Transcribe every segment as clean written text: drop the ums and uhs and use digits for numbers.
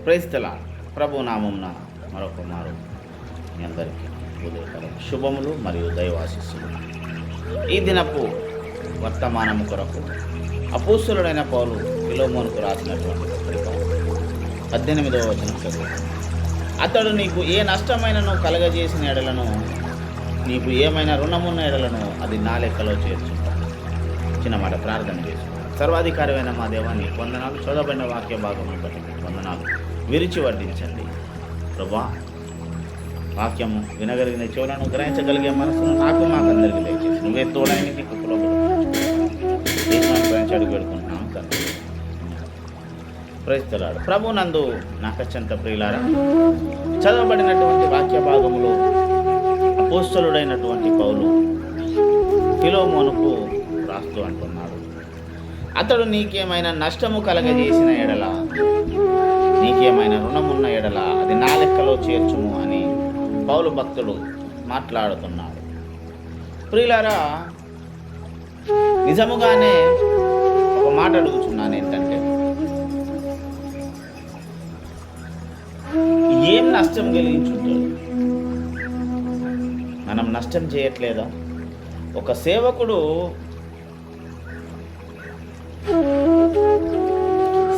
Praise the lord. ప్రభు నామమున మరొక మారు మీ అందరికీ ఉదయకాలం శుభములు మరియు దైవాశీస్సులు. ఈ దినపు వర్తమానము కొరకు అపోస్తలుడైన పౌలు ఫిలోమోనుకు రాసినటువంటి పత్రిక 18వ వచనం చదువు. అతడు నీకు ఏ నష్టమైనను కలగజేసిన ఎడలను, నీకు ఏమైనా రుణమున్న ఎడలను అది నా లెక్కలో చేర్చుకుంటాను. చిన్న మాట ప్రార్థన చేసుకో. సర్వాధికారమైన మా దేవా, నీ వందనాలు. చదవబడిన వాక్య భాగమును బట్టి వందనాలు. విరిచి వడ్డించండి ప్రభా. వాక్యము వినగలిగిన చెవులను, గ్రహించగలిగే మనసును నాకు మాకందరికీ దయచేసి నువ్వే తోడైన నీ కృపలో గ్రహించడానికి పెడుకుంటున్నాం తండ్రి. Praise the lord. ప్రభు నందు నాకు అత్యంత ప్రియులారా, చదవబడినటువంటి వాక్య భాగములో అపోస్తలుడైనటువంటి పౌలు ఫిలోమోనుకు రాస్తూ అంటున్నాడు, అతడు నీకేమైనా నష్టము కలగజేసిన ఎడల, నీకేమైనా రుణమున్న ఎడల అది నా లెక్కలో చేర్చుము అని పౌలు భక్తుడు మాట్లాడుతున్నాడు. ప్రియులారా, నిజముగానే ఒక మాట అడుగుతున్నాను, ఏంటంటే ఏం నష్టం కలిగించుంటాడు? మనం నష్టం చేయట్లేదా? ఒక సేవకుడు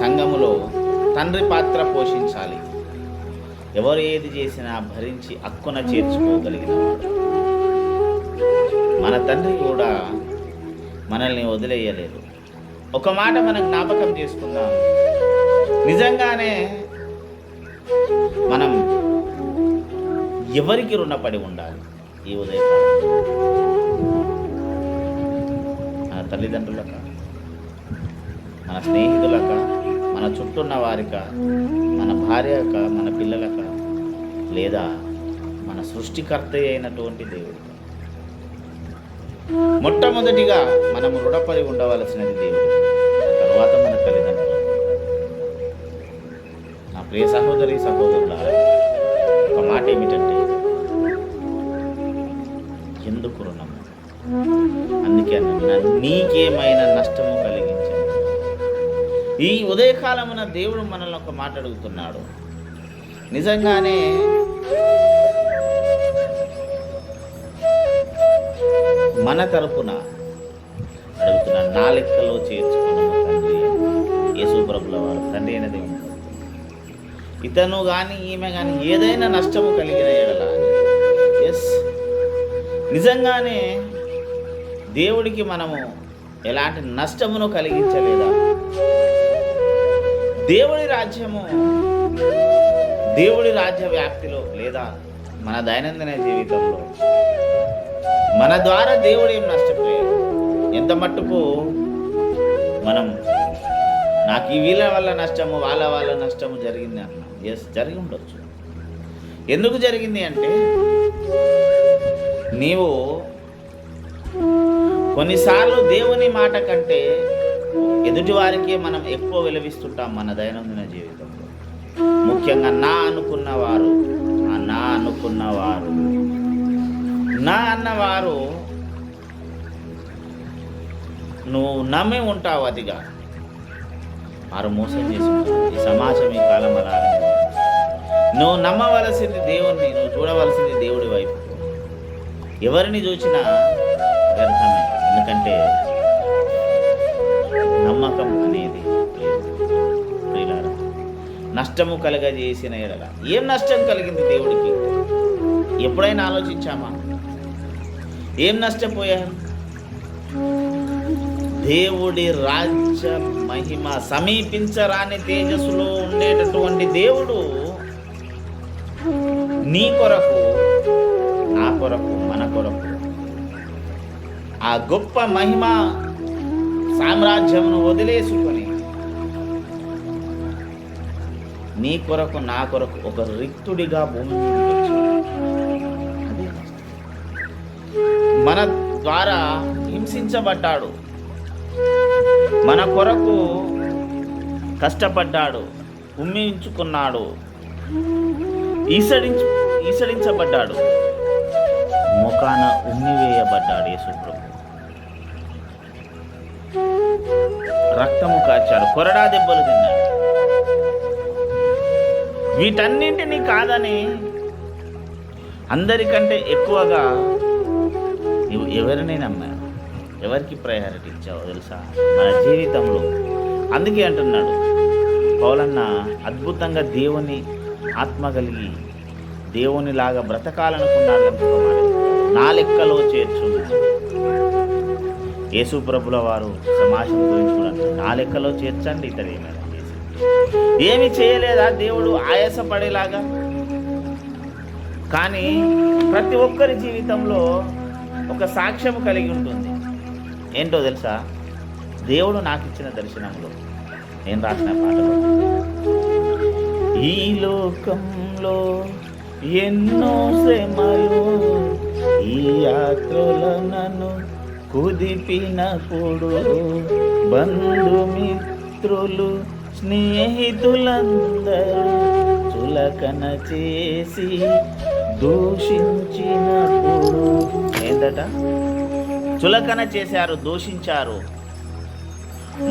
సంఘములో తండ్రి పాత్ర పోషించాలి. ఎవరు ఏది చేసినా భరించి అక్కున చేర్చుకోగలిగిన వాడు. మన తండ్రి కూడా మనల్ని వదిలేయలేదు. ఒక మాట మనం జ్ఞాపకం చేసుకుందాం, నిజంగానే మనం ఎవరికి రుణపడి ఉండాలి ఈ ఉదయకాలం? మన తల్లిదండ్రులక, మన స్నేహితులక, మన చుట్టూన్న వారిక, మన భార్యక, మన పిల్లలక, లేదా మన సృష్టికర్త అయినటువంటి దేవుడు? మొట్టమొదటిగా మనము రుణపడి ఉండవలసినది దేవుడు, తర్వాత మన తల్లిదండ్రులు. నా ప్రియ సహోదరి సహోదరులారా, ఒక మాట ఏమిటంటే, ఎందుకు రుణము? అందుకే నీకేమైనా నష్టము కలిగించండి. ఈ ఉదయకాలమున దేవుడు మనల్ని ఒక మాట అడుగుతున్నాడు. నిజంగానే మన తరపున అడుగుతున్న, నా లెక్కలో చేర్చుకున్నాము తండ్రి. యేసు ప్రభుల వారు తండ్రి అయిన దేవుడు. ఇతను కానీ ఈమె కానీ ఏదైనా నష్టము కలిగిన ఎడల, ఎస్, నిజంగానే దేవుడికి మనము ఎలాంటి నష్టమును కలిగించలేదా? దేవుడి రాజ్యము, దేవుడి రాజ్య వ్యాప్తిలో, లేదా మన దైనందిన జీవితంలో మన ద్వారా దేవుడు ఏం నష్టపోయాడు? ఎంత మట్టుకు మనం నాకు ఈ వీళ్ళ వల్ల నష్టము, వాళ్ళ నష్టము జరిగింది అన్నాం. ఎస్, జరిగి ఉండొచ్చు. ఎందుకు జరిగింది అంటే, నీవు కొన్నిసార్లు దేవుని మాట కంటే ఎదుటివారికే మనం ఎక్కువ విలువిస్తుంటాం మన దైనందిన జీవితంలో. ముఖ్యంగా నా అనుకున్నవారు, నా అన్నవారు నువ్వు నమ్మి ఉంటావు అతిగా. వారు మోసం చేసి ఉంటారు. ఈ సమాజం ఈ కాలం అలాగే. నువ్వు నమ్మవలసింది దేవుణ్ణి, నువ్వు చూడవలసింది దేవుడి వైపు. ఎవరిని చూసినా వ్యర్థమే, ఎందుకంటే నమ్మకం అనేది లేదు. నష్టము కలగజేసిన ఎడల, ఏం నష్టం కలిగింది దేవుడికి? ఎప్పుడైనా ఆలోచించామా? ఏం నష్టపోయారు? దేవుడి రాజ్య మహిమ సమీపించరాని తేజస్సులో ఉండేటటువంటి దేవుడు నీ కొరకు, నా కొరకు, మన కొరకు ఆ గొప్ప మహిమ సామ్రాజ్యమును వదిలేసుకొని నీ కొరకు, నా కొరకు ఒక రిక్తుడిగా భూమి మీదకి వచ్చాడు. మన ద్వారా హింసించబడ్డాడు, మన కొరకు కష్టపడ్డాడు, ఉమ్మించుకున్నాడు, ఈసడించబడ్డాడు, ముఖాన ఉమ్మివేయబడ్డాడు. యేసు ప్రభు రక్తము కాచాడు, కొరడా దెబ్బలు తిన్నాడు. వీటన్నింటినీ కాదని అందరికంటే ఎక్కువగా నువ్వు ఎవరిని నమ్మావు, ఎవరికి ప్రయారిటీ ఇచ్చావో తెలుసా మన జీవితంలో. అందుకే అంటున్నాడు పౌలన్న, అద్భుతంగా దేవుని ఆత్మ కలిగి దేవునిలాగా బ్రతకాలనుకున్నాడు కనుక నా లెక్కలో చేర్చున్నాడు. యేసు ప్రభుల వారు సమాజం గురించి కూడా నా లెక్కలో చేర్చండి. ఇతడు ఏమి చేయలేదా దేవుడు ఆయాసపడేలాగా? కానీ ప్రతి ఒక్కరి జీవితంలో ఒక సాక్ష్యం కలిగి ఉంటుంది. ఏంటో తెలుసా? దేవుడు నాకు ఇచ్చిన దర్శనంలో నేను రాసిన పాటలు, ఈ లోకంలో ఎన్నో శ్రమలు ఈ యాత్రలో నన్ను కుదిపినప్పుడు, బంధుమిత్రులు స్నేహితులందరూ చులకన చేసి దూషించినప్పుడు, ఏంటట? చులకన చేశారు, దూషించారు,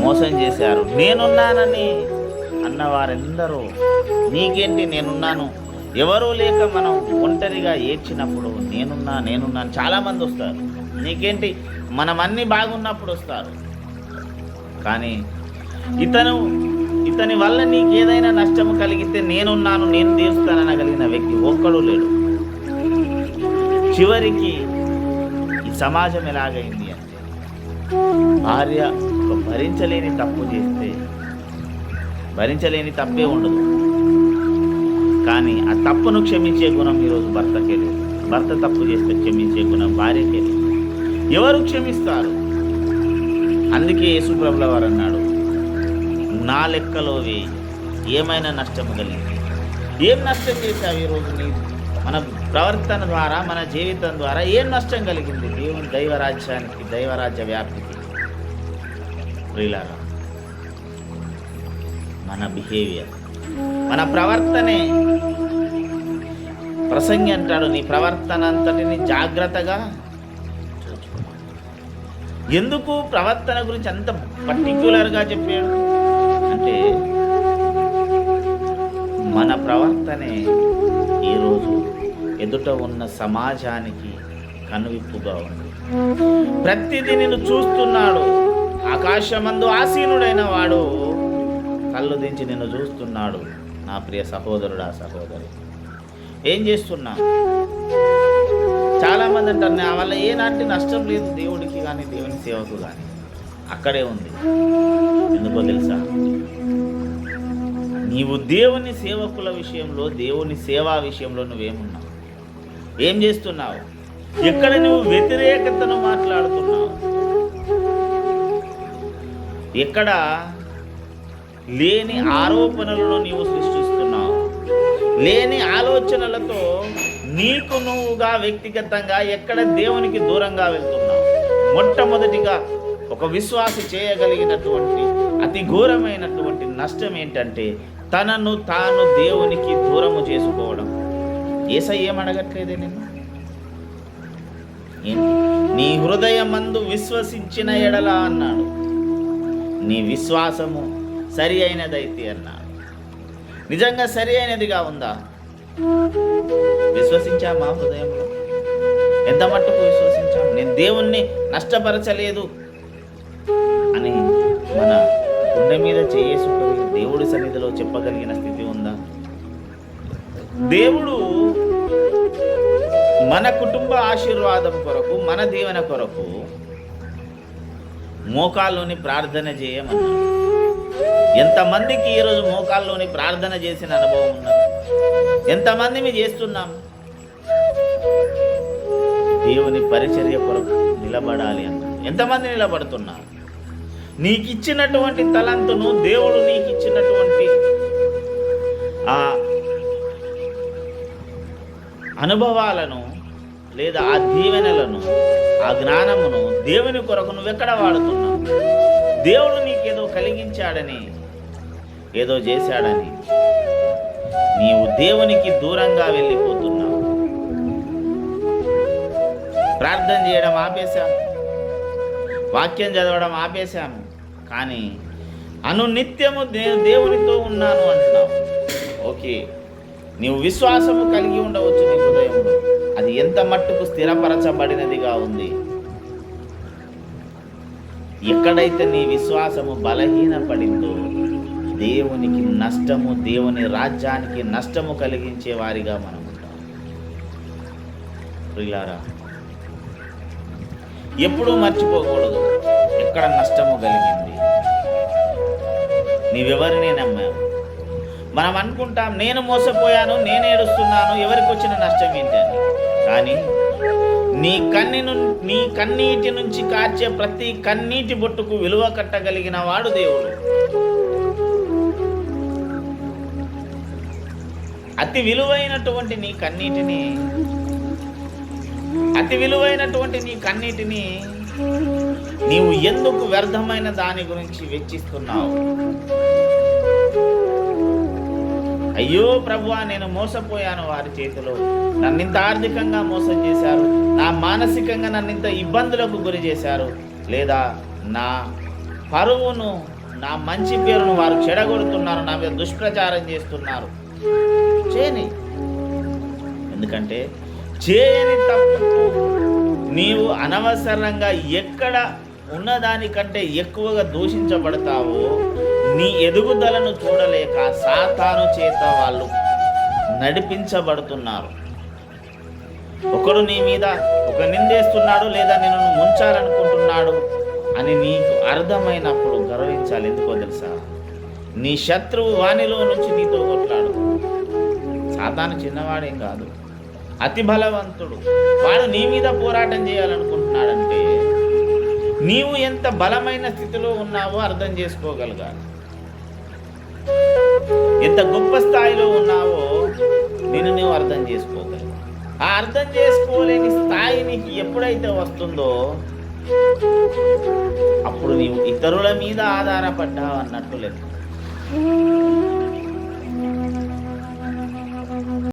మోసం చేశారు. నేనున్నానని అన్నవారెందరూ నీకేంటి నేనున్నాను, ఎవరూ లేక మనం ఒంటరిగా ఏడ్చినప్పుడు నేనున్నాను చాలామంది వస్తారు. నీకేంటి, మనం అన్నీ బాగున్నప్పుడు వస్తారు. కానీ ఇతని వల్ల నీకు ఏదైనా నష్టము కలిగితే నేను తీరుస్తాననగలిగిన వ్యక్తి ఒక్కడూ లేడు. చివరికి ఈ సమాజం ఎలాగైంది అంటే, భార్య భరించలేని తప్పు చేస్తే భరించలేని తప్పే ఉండదు, కానీ ఆ తప్పును క్షమించే గుణం ఈరోజు భర్తకే లేదు. భర్త తప్పు చేస్తే క్షమించే గుణం భార్యకే లేదు. ఎవరు క్షమిస్తారు? అందుకే యేసు ప్రభుల వారు అన్నాడు, నా లెక్కలోవి ఏమైనా నష్టము కలిగింది. ఏం నష్టం చేశావు ఈరోజు? మన ప్రవర్తన ద్వారా, మన జీవితం ద్వారా ఏం నష్టం కలిగింది దేవుని దైవరాజ్యానికి, దైవరాజ్య వ్యాప్తికి? ప్రియులారా, మన బిహేవియర్, మన ప్రవర్తనే. ప్రసంగి అంటాడు, నీ ప్రవర్తన అంతటిని జాగ్రత్తగా చూసుకో. ఎందుకు ప్రవర్తన గురించి అంత పర్టిక్యులర్గా చెప్పాడు అంటే, మన ప్రవర్తనే ఈరోజు ఎదుట ఉన్న సమాజానికి కనువిప్పుగా ఉంది. ప్రతిదీ నిన్ను చూస్తున్నాడు. ఆకాశమందు ఆసీనుడైన వాడు కళ్ళు దించి నిన్ను చూస్తున్నాడు. నా ప్రియ సహోదరుడా, సహోదరి, ఏం చేస్తున్నా? చాలామంది అంటారు, నా వల్ల ఏనాటి నష్టం లేదు దేవుడికి కానీ, దేవుని సేవకు కానీ. అక్కడే ఉంది. ఎందుకో తెలుసా? నీవు దేవుని సేవకుల విషయంలో, దేవుని సేవా విషయంలో నువ్వేమున్నావు? ఏం చేస్తున్నావు? ఎక్కడ నువ్వు వ్యతిరేకతను మాట్లాడుతున్నావు? ఎక్కడ లేని ఆరోపణలను నీవు సృష్టిస్తున్నావు? లేని ఆలోచనలతో నీకు నువ్వుగా వ్యక్తిగతంగా ఎక్కడ దేవునికి దూరంగా వెళ్తున్నావు? మొట్టమొదటిగా ఒక విశ్వాసి చేయగలిగినటువంటి అతి ఘోరమైనటువంటి నష్టం ఏంటంటే, తనను తాను దేవునికి దూరము చేసుకోవడం. యేసయ్య ఏమడగట్లేదే నిన్ను? ఏంటి? నీ హృదయమందు విశ్వసించిన ఎడల అన్నాడు, నీ విశ్వాసము సరి అయినదైతే అన్నాడు. నిజంగా సరి అయినదిగా ఉందా? విశ్వసించామా? హృదయంలో ఎంత మట్టుకు విశ్వసించాం? నేను దేవుణ్ణి నష్టపరచలేదు అని మన గుండె మీద చేసుకొని దేవుడి సన్నిధిలో చెప్పగలిగిన స్థితి ఉందా? దేవుడు మన కుటుంబ ఆశీర్వాదం కొరకు, మన దీవెన కొరకు మోకాల్లోని ప్రార్థన చేయమన్నాడు. ఎంతమందికి ఈరోజు మోకాల్లోని ప్రార్థన చేసిన అనుభవం ఉన్నది? ఎంతమంది మేము చేస్తున్నాం? దేవుని పరిచర్య కొరకు నిలబడాలి అన్న ఎంతమంది నిలబడుతున్నారు? నీకు ఇచ్చినటువంటి తలంతును, దేవుడు నీకు ఇచ్చినటువంటి ఆ అనుభవాలను లేదా ఆ దీవెనలను, ఆ జ్ఞానమును దేవుని కొరకు నువ్వెక్కడ వాడుతున్నావు? దేవుడు నీకేదో కలిగించాడని, ఏదో చేశాడని నీవు దేవునికి దూరంగా వెళ్ళిపోతున్నావు. ప్రార్థన చేయడం ఆపేశాము, వాక్యం చదవడం ఆపేశాము, కానీ అనునిత్యము దేవునితో ఉన్నాను అంటున్నావు. ఓకే, నీవు విశ్వాసము కలిగి ఉండవచ్చు నీ హృదయంలో. అది ఎంత మట్టుకు స్థిరపరచబడినదిగా ఉంది. ఎక్కడైతే నీ విశ్వాసము బలహీనపడిందో దేవునికి నష్టము, దేవుని రాజ్యానికి నష్టము కలిగించే వారిగా మనం ఉంటాం. ప్రియులారా, ఎప్పుడూ మర్చిపోకూడదు ఎక్కడ నష్టము కలిగింది. నీవెవరిని నమ్మావు? మనం అనుకుంటాం నేను మోసపోయాను, నేను ఏడుస్తున్నాను, ఎవరికి వచ్చిన నష్టం ఏంటని. కానీ నీ కన్నీటి నుంచి కార్చే ప్రతి కన్నీటి బొట్టుకు విలువ కట్టగలిగిన వాడు దేవుడు. అతి విలువైనటువంటి నీ కన్నీటిని నీవు ఎందుకు వ్యర్థమైన దాని గురించి వెచ్చిస్తున్నావు? అయ్యో ప్రభువా, నేను మోసపోయాను, వారి చేతిలో నన్నింత ఆర్థికంగా మోసం చేశారు, నా మానసికంగా నన్నింత ఇబ్బందులకు గురి చేశారు, లేదా నా పరువును, నా మంచి పేరును వారు చెడగొడుతున్నారు, నా మీద దుష్ప్రచారం చేస్తున్నారు. చేయని, ఎందుకంటే చేయని తప్పు నీవు అనవసరంగా ఎక్కడ ఉన్నదానికంటే ఎక్కువగా దూషించబడతావో, నీ ఎదుగుదలను చూడలేక సాతాను చేత వాళ్ళు నడిపించబడుతున్నారు. ఒకడు నీ మీద ఒక నిందేస్తున్నాడు, లేదా నిన్ను ముంచాలనుకుంటున్నాడు అని నీకు అర్థమైనప్పుడు గర్వించాలి. ఎందుకో తెలుసా? నీ శత్రువు వానిలో నుంచి నీతో కొట్లాడు. సాతాను చిన్నవాడేం కాదు, అతి బలవంతుడు. వాడు నీ మీద పోరాటం చేయాలనుకుంటున్నాడంటే నీవు ఎంత బలమైన స్థితిలో ఉన్నావో అర్థం చేసుకోగలగాలి. ఎంత గొప్ప స్థాయిలో ఉన్నావో నిన్ను నువ్వు అర్థం చేసుకోగలవు. ఆ అర్థం చేసుకోలేని స్థాయి నీకు ఎప్పుడైతే వస్తుందో అప్పుడు నీవు ఇతరుల మీద ఆధారపడ్డావు అన్నట్టు లెక్క.